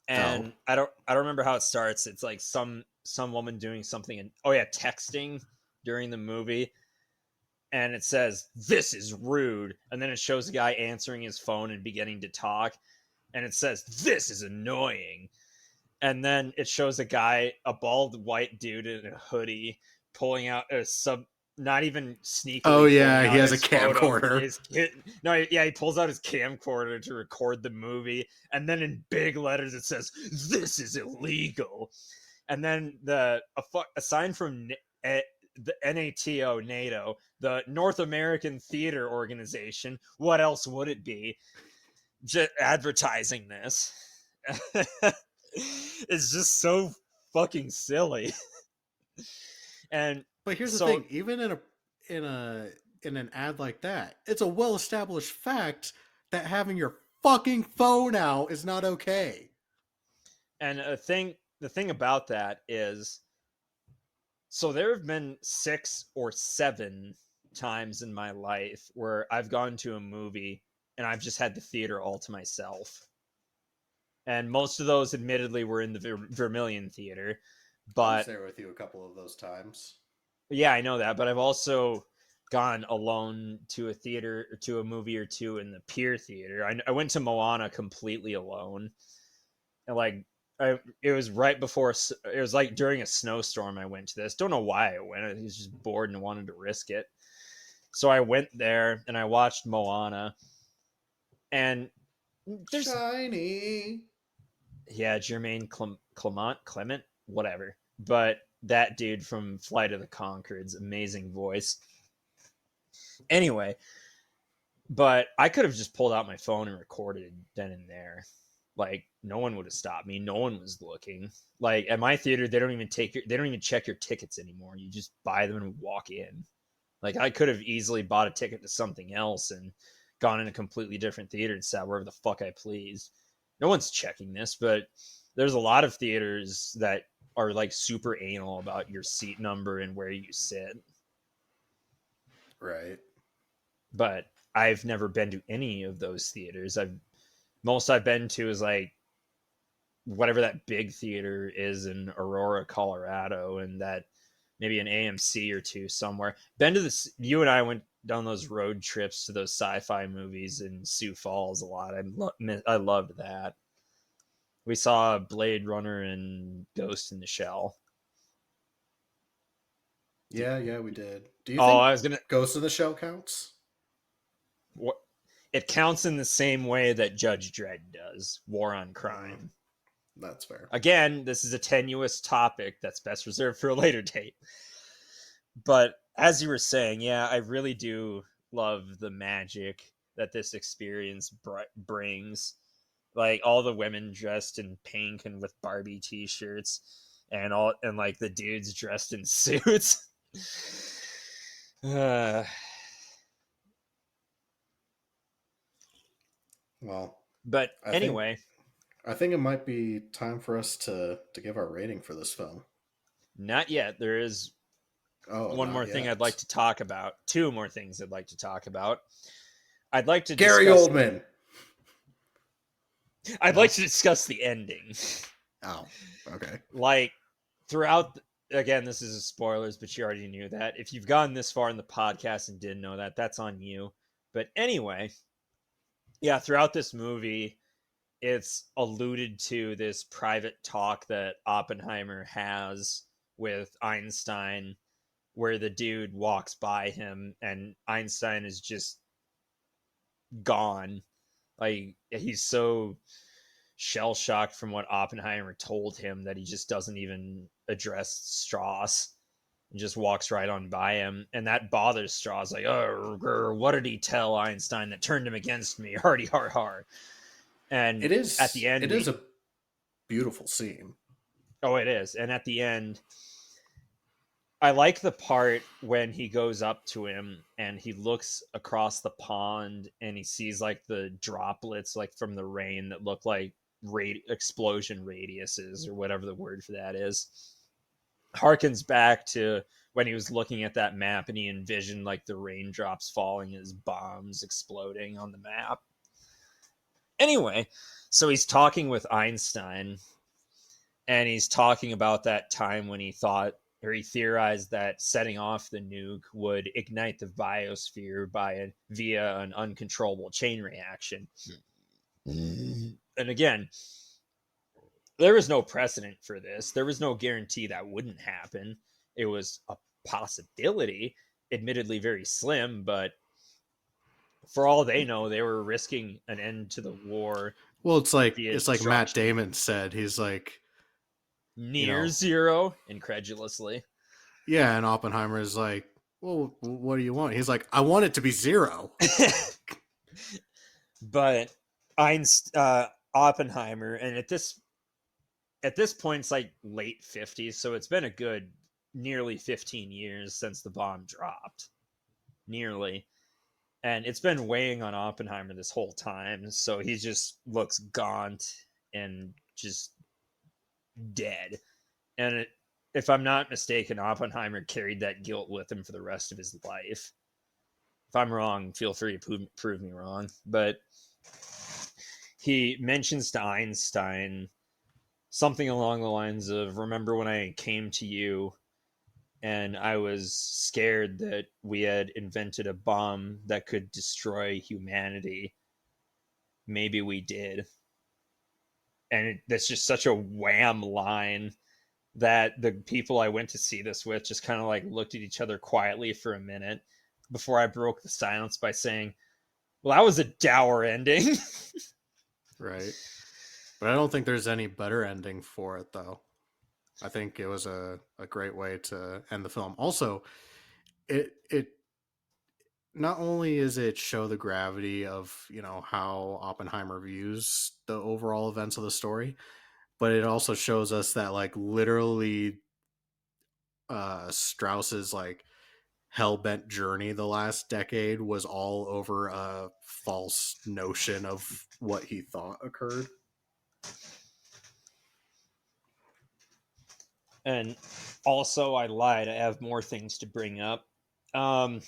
Oh, and I don't remember how it starts. It's like some woman doing something, and oh yeah, texting during the movie, and it says this is rude, and then it shows a guy answering his phone and beginning to talk, and it says this is annoying, and then it shows a bald white dude in a hoodie pulling out a sub, not even oh sneakily pulling yeah, he out has a his phone of camcorder. his kid. No, yeah, he pulls out his camcorder to record the movie, and then in big letters it says this is illegal, and then a sign from the NATO, the North American Theater Organization. What else would it be? Just advertising this. It's just so fucking silly. And But here's the so thing: even in a in an ad like that, it's a well established fact that having your fucking phone out is not okay. and the thing about that is, so there have been 6 or 7 times in my life where I've gone to a movie and I've just had the theater all to myself. And most of those admittedly were in the Vermilion Theater, I was but there with you a couple of those times. yeah, I know that, but I've also gone alone to a theater or to a movie or two in the Pier Theater. I went to Moana completely alone, and like it was right before it was like during a snowstorm. I went to this. Don't know why I went. I was just bored and wanted to risk it. So I went there and I watched Moana, and there's Shiny. yeah, Clement, whatever. But that dude from Flight of the Conchords, amazing voice. Anyway, but I could have just pulled out my phone and recorded then and there. Like no one would have stopped me. No one was looking. Like at my theater, they don't even check your tickets anymore. You just buy them and walk in. Like I could have easily bought a ticket to something else and gone in a completely different theater and sat wherever the fuck I please. No one's checking this, but there's a lot of theaters that are like super anal about your seat number and where you sit. Right. But I've never been to any of those theaters. I've been to is like whatever that big theater is in Aurora, Colorado, and that maybe an AMC or two somewhere. Been to this. You and I went. done those road trips to those sci-fi movies in Sioux Falls a lot. I loved that. We saw Blade Runner and Ghost in the Shell. Yeah, we did. Do you Oh, think I was gonna. Ghost in the Shell counts? What? It counts in the same way that Judge Dredd does. War on Mm, Crime. that's fair. Again, this is a tenuous topic that's best reserved for a later date. But as you were saying, yeah, I really do love the magic that this experience brings. Like all the women dressed in pink and with Barbie t-shirts, and like the dudes dressed in suits. uh, Well, but I think anyway, I think it might be time for us to give our rating for this film. not yet. There is Oh, one not more thing I'd like yet. to talk about. Two more things I'd like to talk about. I'd like to Gary discuss. Oldman. I'd like No. to discuss the ending. Oh, okay. Like throughout. Again, this is spoilers, but you already knew that. If you've gotten this far in the podcast and didn't know that, that's on you. But anyway, yeah, throughout this movie, it's alluded to this private talk that Oppenheimer has with Einstein, where the dude walks by him and Einstein is just gone. Like he's so shell shocked from what Oppenheimer told him that he just doesn't even address Strauss and just walks right on by him. And that bothers Strauss. Like, oh, what did he tell Einstein that turned him against me? Hardy har har. And at the It end, is a beautiful scene. oh, it is. And at the end, I like the part when he goes up to him and he looks across the pond and he sees like the droplets like from the rain that look like explosion radiuses or whatever the word for that is. Harkens back to when he was looking at that map and he envisioned like the raindrops falling as bombs exploding on the map. Anyway, so he's talking with Einstein and he's talking about that time when he thought or he theorized that setting off the nuke would ignite the biosphere via an uncontrollable chain reaction. And again, there was no precedent for this. There was no guarantee that wouldn't happen. It was a possibility, admittedly very slim, but for all they know, they were risking an end to the war Well, via it's like Matt destruction. Damon said. He's like, you Near know, zero, incredulously. yeah, and Oppenheimer is like, well, what do you want? He's like, I want it to be zero. But Oppenheimer, and at this point, it's like late 50s, so it's been a good nearly 15 years since the bomb dropped. Nearly. And it's been weighing on Oppenheimer this whole time, so he just looks gaunt and just dead. And if I'm not mistaken, Oppenheimer carried that guilt with him for the rest of his life. If I'm wrong, feel free to prove me wrong. But he mentions to Einstein something along the lines of, remember when I came to you and I was scared that we had invented a bomb that could destroy humanity. Maybe we did. And that's just such a wham line that the people I went to see this with just kind of like looked at each other quietly for a minute before I broke the silence by saying, well, that was a dour ending. Right. But I don't think there's any better ending for it, though. I think it was a great way to end the film. Also, it not only is it show the gravity of how Oppenheimer views the overall events of the story, but it also shows us that like literally Strauss's like hell-bent journey the last decade was all over a false notion of what he thought occurred. And also, I lied. I have more things to bring up. Um,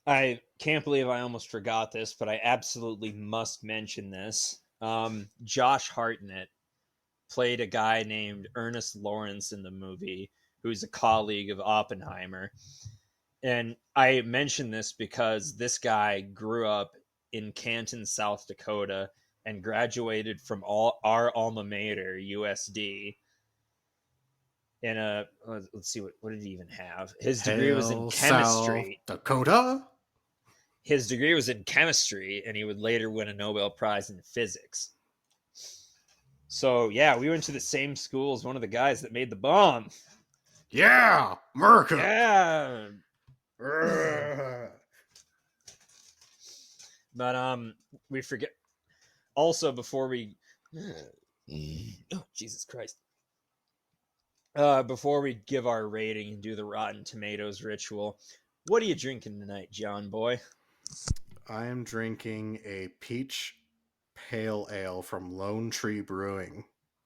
I can't believe I almost forgot this, but I absolutely must mention this. Josh Hartnett played a guy named Ernest Lawrence in the movie, who's a colleague of Oppenheimer. And I mention this because this guy grew up in Canton, South Dakota, and graduated from our alma mater, USD, in a let's see what did he even have? His degree was in Hail South chemistry. Dakota. His degree was in chemistry, and he would later win a Nobel Prize in physics. So yeah, we went to the same school as one of the guys that made the bomb. Yeah, America. Yeah, Ugh. but we forget also before we. Oh Jesus Christ! Before we give our rating and do the Rotten Tomatoes ritual, what are you drinking tonight, John boy? I am drinking a peach pale ale from Lone Tree Brewing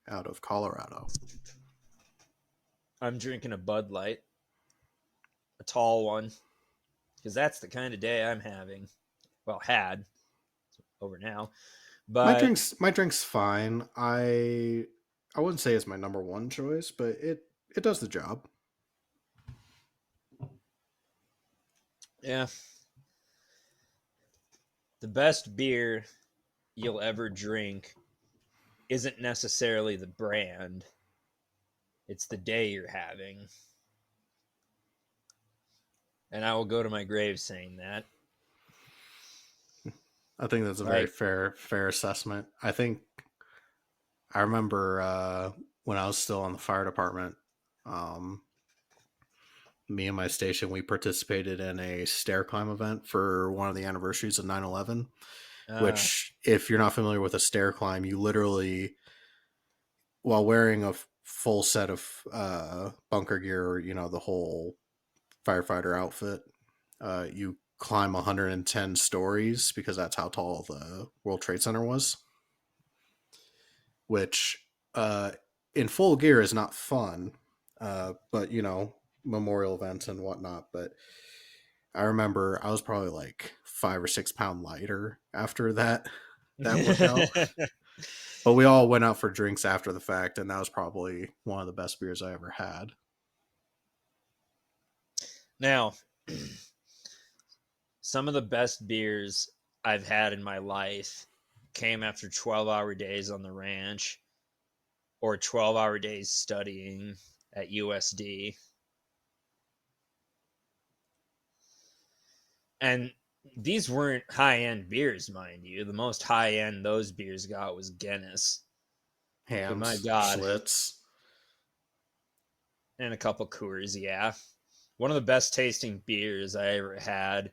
out of Colorado. I'm drinking a Bud Light, a tall one, because that's the kind of day I'm having. Well, had over now, but My drink's fine. I wouldn't say it's my number one choice, but it does the job. yeah, the best beer you'll ever drink isn't necessarily the brand; it's the day you're having. And I will go to my grave saying that. I think that's a very Like, fair assessment. I remember when I was still on the fire department, um, me and my station, we participated in a stair climb event for one of the anniversaries of 9/11. uh, Which, if you're not familiar with a stair climb, you literally, while wearing a full set of bunker gear, or the whole firefighter outfit, you climb 110 stories because that's how tall the World Trade Center was. Which, uh, in full gear, is not fun, but memorial events and whatnot. But I remember I was probably like 5 or 6 pound lighter after that workout. But we all went out for drinks after the fact, and that was probably one of the best beers I ever had. now, some of the best beers I've had in my life came after 12-hour days on the ranch or 12-hour days studying at USD. And these weren't high end beers, mind you. The most high end those beers got was Guinness. But my Hams, God, Schlitz. and a couple Coors, yeah. One of the best tasting beers I ever had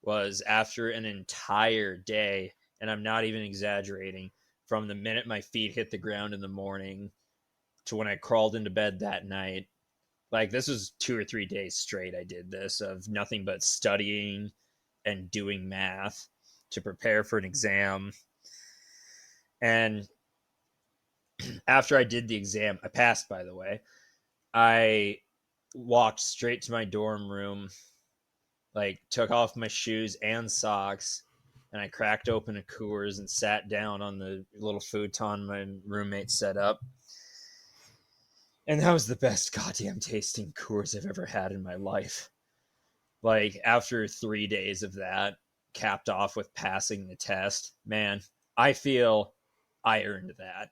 was after an entire day, and I'm not even exaggerating, from the minute my feet hit the ground in the morning to when I crawled into bed that night. Like, this was 2 or 3 days straight. I did this of nothing but studying and doing math to prepare for an exam. And after I did the exam, I passed, by the way. I walked straight to my dorm room, like took off my shoes and socks, and I cracked open a Coors and sat down on the little futon my roommate set up. And that was the best goddamn tasting Coors I've ever had in my life. Like, after 3 days of that, capped off with passing the test, man, I feel I earned that.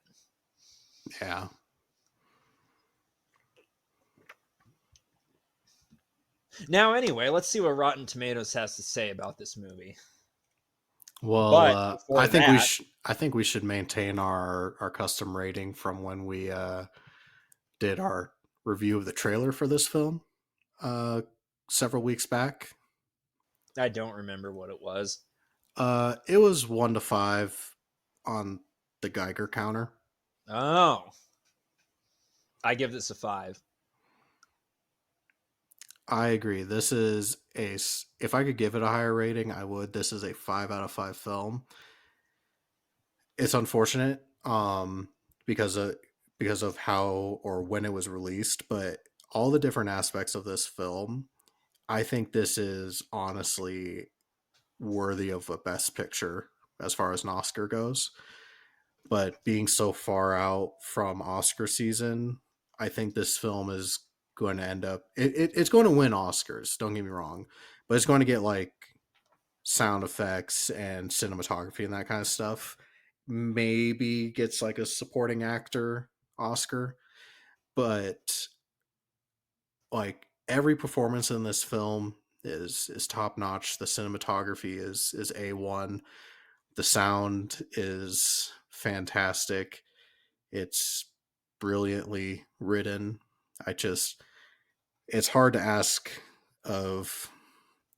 Yeah. Now, anyway, let's see what Rotten Tomatoes has to say about this movie. Well, But before that, I think we should maintain our custom rating from when we did our review of the trailer for this film uh, several weeks back. I don't remember what it was. It was 1 to 5 on the Geiger counter. Oh, I give this a 5. I agree. This is if I could give it a higher rating, I would. This is a 5 out of 5 film. It's unfortunate, because of how or when it was released, but all the different aspects of this film, I think this is honestly worthy of a best picture as far as an Oscar goes. But being so far out from Oscar season, I think this film is going to end up. It's going to win Oscars. Don't get me wrong, but it's going to get like sound effects and cinematography and that kind of stuff. Maybe gets like a supporting actor Oscar, but like every performance in this film is top notch. The cinematography is A1. The sound is fantastic. It's brilliantly written. I just it's hard to ask of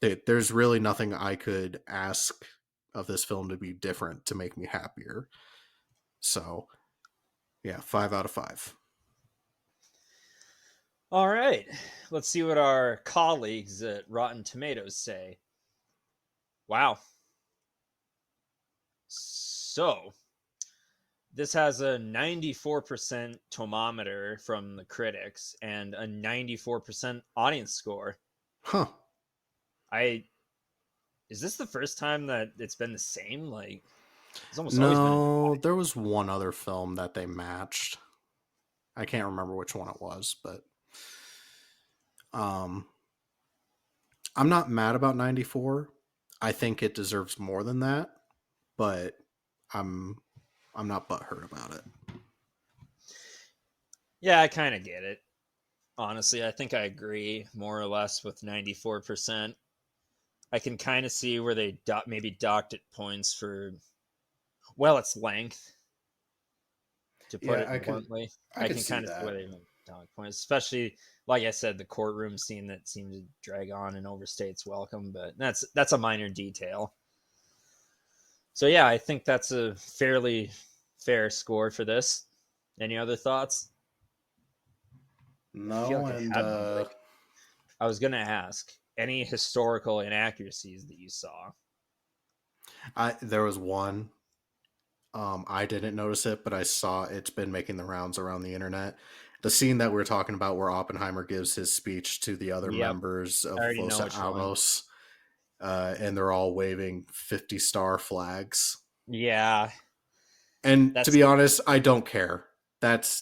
there's really nothing I could ask of this film to be different to make me happier. So, yeah, 5 out of 5. All right. Let's see what our colleagues at Rotten Tomatoes say. Wow. So, this has a 94% tomometer from the critics and a 94% audience score. Huh. I Is this the first time that it's been the same? Like, it's almost always been a No, tie. there was one other film that they matched. I can't remember which one it was, but um I'm not mad about 94. I think it deserves more than that, but I'm I'm not butthurt about it. Yeah, I kind of get it. Honestly, I think I agree more or less with 94%. I can kind of see where they maybe docked it points for, well, its length, to put Yeah, it bluntly. I I could can see kind of see where that. they docked points, especially like I said, the courtroom scene that seemed to drag on and overstay its welcome. But that's a minor detail. So yeah, I think that's a fairly fair score for this. Any other thoughts? I feel No, like I and had one, but I was gonna ask any historical inaccuracies that you saw. I there was one. I didn't notice it, but I saw it's been making the rounds around the internet. The scene that we are talking about, where Oppenheimer gives his speech to the other Yep, members I of already know Los which one. Alamos, and they're all waving 50-star flags. Yeah, And to that's be honest, I don't care. That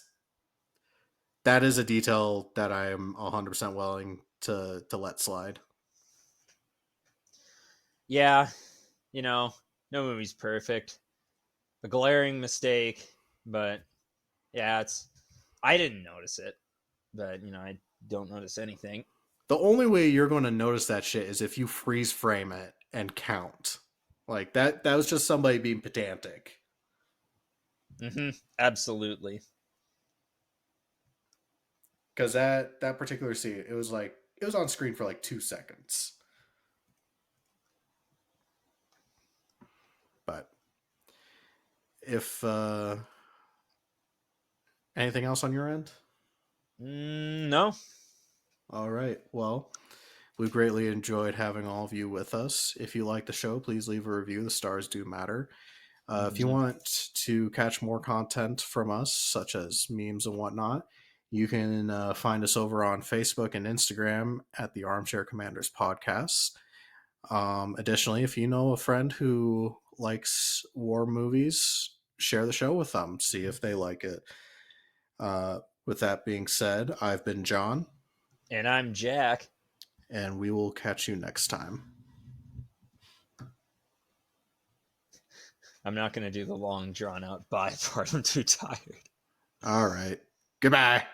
is a detail that I am 100% willing to let slide. yeah. You know, no movie's perfect. A glaring mistake, but yeah, it's. I didn't notice it, but I don't notice anything. The only way you're going to notice that shit is if you freeze frame it and count. Like that was just somebody being pedantic. Absolutely. Because that particular scene, it was on screen for like 2 seconds. But if anything else on your end? No. All right. Well, we greatly enjoyed having all of you with us. If you like the show, please leave a review. The stars do matter. If you Mhm. want to catch more content from us, such as memes and whatnot, you can find us over on Facebook and Instagram at the Armchair Commanders Podcast. Additionally, if you know a friend who likes war movies, share the show with them. See if they like it. With that being said, I've been John, And I'm Jack. and we will catch you next time. I'm not going to do the long, drawn out bye part. I'm too tired. All right. Goodbye.